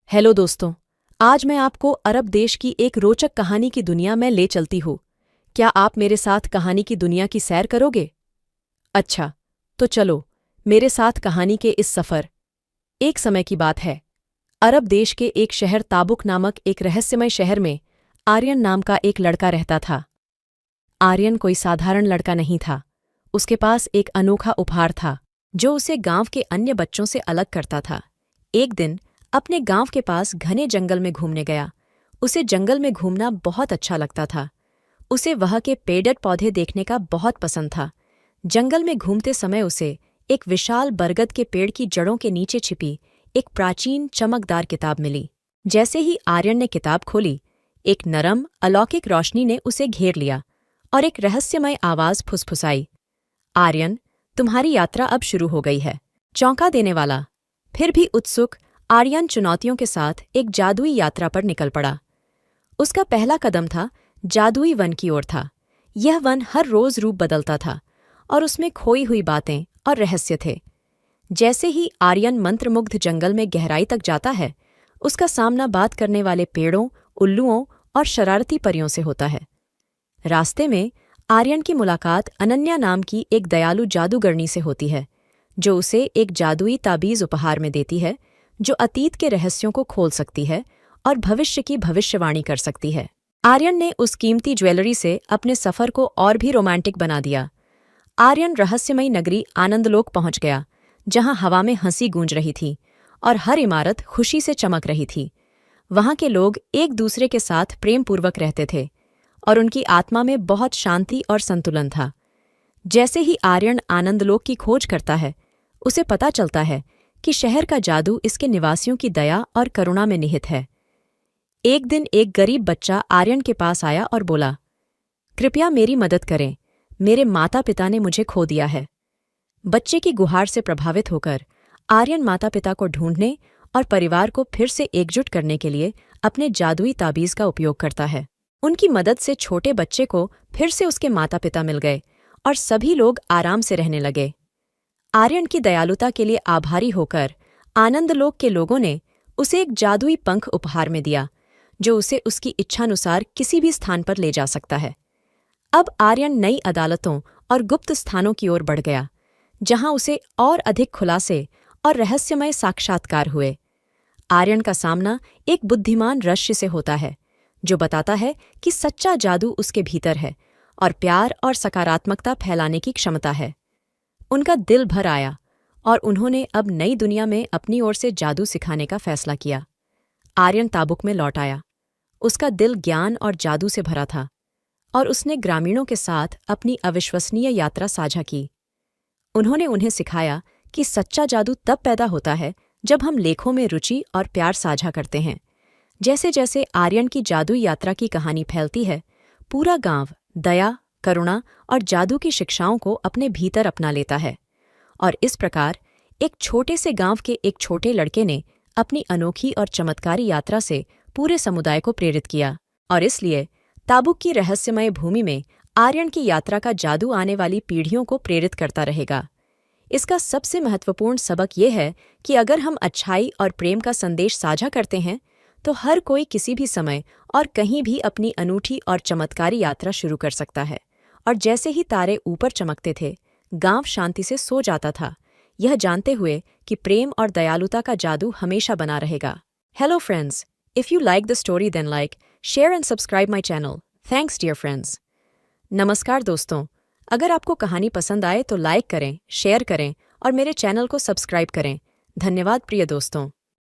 Hello दोस्तों। आज मैं आपको अरब देश की एक रोचक कहानी की दुनिया में ले चलती हूँ। क्या आप मेरे साथ कहानी की दुनिया की सैर करोगे? अच्छा, तो चलो मेरे साथ कहानी के इस सफ़र। एक समय की बात है। अरब देश के एक शहर ताबुक नामक एक रहस्यमय शहर में आर्यन नाम का एक लड़का रहता था। आर्यन कोई साधारण लड़का नहीं था। उसके पास एक अनोखा उपहार था जो उसे गांव के अन्य बच्चों से अलग करता था। एक दिन अपने गांव के पास घने जंगल में घूमने गया। उसे जंगल में घूमना बहुत अच्छा लगता था। उसे वहाँ के पेड़ पौधे देखने का बहुत पसंद था। जंगल में घूमते समय उसे एक विशाल बरगद के पेड़ की जड़ों के नीचे छिपी एक प्राचीन चमकदार किताब मिली। जैसे ही आर्यन ने किताब खोली, एक नरम अलौकिक रोशनी ने उसे घेर लिया और एक रहस्यमय आवाज फुसफुसाई, आर्यन, तुम्हारी यात्रा अब शुरू हो गई है। चौंका देने वाला, फिर भी उत्सुक आर्यन चुनौतियों के साथ एक जादुई यात्रा पर निकल पड़ा। उसका पहला कदम था जादुई वन की ओर था। यह वन हर रोज रूप बदलता था और उसमें खोई हुई बातें और रहस्य थे। जैसे ही आर्यन मंत्रमुग्ध जंगल में गहराई तक जाता है, उसका सामना बात करने वाले पेड़ों, उल्लुओं और शरारती परियों से होता है। रास्ते में आर्यन की मुलाकात अनन्या नाम की एक दयालु जादूगरनी से होती है, जो उसे एक जादुई ताबीज उपहार में देती है जो अतीत के रहस्यों को खोल सकती है और भविष्य की भविष्यवाणी कर सकती है। आर्यन ने उस कीमती ज्वेलरी से अपने सफर को और भी रोमांटिक बना दिया। आर्यन रहस्यमयी नगरी आनंदलोक पहुंच गया, जहां हवा में हंसी गूंज रही थी और हर इमारत खुशी से चमक रही थी। वहां के लोग एक दूसरे के साथ प्रेमपूर्वक रहते थे और उनकी आत्मा में बहुत शांति और संतुलन था। जैसे ही आर्यन आनंदलोक की खोज करता है, उसे पता चलता है कि शहर का जादू इसके निवासियों की दया और करुणा में निहित है। एक दिन एक गरीब बच्चा आर्यन के पास आया और बोला, कृपया मेरी मदद करें, मेरे माता पिता ने मुझे खो दिया है। बच्चे की गुहार से प्रभावित होकर आर्यन माता पिता को ढूंढने और परिवार को फिर से एकजुट करने के लिए अपने जादुई ताबीज का उपयोग करता है। उनकी मदद से छोटे बच्चे को फिर से उसके माता पिता मिल गए और सभी लोग आराम से रहने लगे। आर्यन की दयालुता के लिए आभारी होकर आनंदलोक के लोगों ने उसे एक जादुई पंख उपहार में दिया, जो उसे उसकी इच्छानुसार किसी भी स्थान पर ले जा सकता है। अब आर्यन नई अदालतों और गुप्त स्थानों की ओर बढ़ गया, जहां उसे और अधिक खुलासे और रहस्यमय साक्षात्कार हुए। आर्यन का सामना एक बुद्धिमान रहस्य से होता है, जो बताता है कि सच्चा जादू उसके भीतर है और प्यार और सकारात्मकता फैलाने की क्षमता है। उनका दिल भर आया और उन्होंने अब नई दुनिया में अपनी ओर से जादू सिखाने का फैसला किया। आर्यन ताबुक में लौट आया। उसका दिल ज्ञान और जादू से भरा था और उसने ग्रामीणों के साथ अपनी अविश्वसनीय यात्रा साझा की। उन्होंने उन्हें सिखाया कि सच्चा जादू तब पैदा होता है जब हम लेखों में रुचि और प्यार साझा करते हैं। जैसे जैसे आर्यन की जादुई यात्रा की कहानी फैलती है, पूरा गांव दया, करुणा और जादू की शिक्षाओं को अपने भीतर अपना लेता है। और इस प्रकार एक छोटे से गांव के एक छोटे लड़के ने अपनी अनोखी और चमत्कारी यात्रा से पूरे समुदाय को प्रेरित किया। और इसलिए ताबुक की रहस्यमय भूमि में आर्यन की यात्रा का जादू आने वाली पीढ़ियों को प्रेरित करता रहेगा। इसका सबसे महत्वपूर्ण सबक यह है कि अगर हम अच्छाई और प्रेम का संदेश साझा करते हैं, तो हर कोई किसी भी समय और कहीं भी अपनी अनूठी और चमत्कारी यात्रा शुरू कर सकता है। और जैसे ही तारे ऊपर चमकते थे, गांव शांति से सो जाता था, यह जानते हुए कि प्रेम और दयालुता का जादू हमेशा बना रहेगा। Hello friends, if you like the story then like, share and subscribe my channel. Thanks dear friends. नमस्कार दोस्तों, अगर आपको कहानी पसंद आए तो लाइक करें, शेयर करें और मेरे चैनल को सब्सक्राइब करें। धन्यवाद प्रिय दोस्तों।